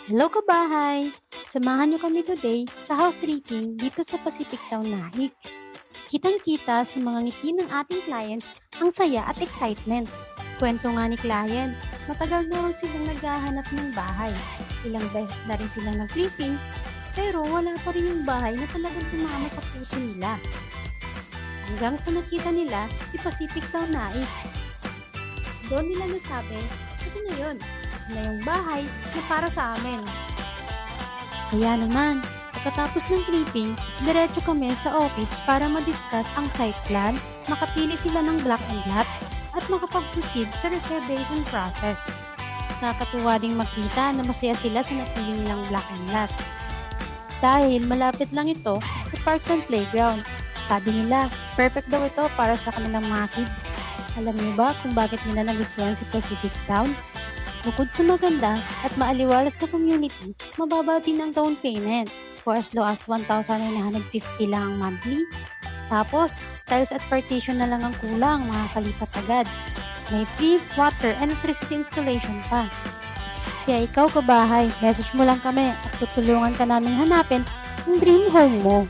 Hello kabahay! Samahan niyo kami today sa house tripping dito sa Pacific Town Naik. Kitang-kita sa mga ngiti ng ating clients ang saya at excitement. Kwento nga ni client, matagal na raw silang naghahanap ng bahay. Ilang beses na rin silang nag-tripping, pero wala pa rin yung bahay na talagang tumama sa puso nila. Hanggang sa nakita nila si Pacific Town Naik. Doon nila nasabi, ito na yun, ito na yung bahay na para sa amin. Kaya naman, pagkatapos ng clipping, diretso kami sa office para ma-discuss ang site plan, makapili sila ng block and lot, at makapag-proceed sa reservation process. Nakakatuwa ding makita na masaya sila sa napili nilang block and lot. Dahil malapit lang ito sa parks and playground. Sabi nila, perfect daw ito para sa kanilang mga kids. Alam niyo ba kung bakit nila nagustuhan si Pacific Town? Bukod sa maganda at maaliwalas na community, mababa din ang down payment for as low as 1,950 lang ang monthly. Tapos, tiles at partition na lang ang kulang, makakalipat agad. May free water and electricity installation pa. Kaya ikaw kabahay, message mo lang kami at tutulungan ka namin hanapin ang dream home mo.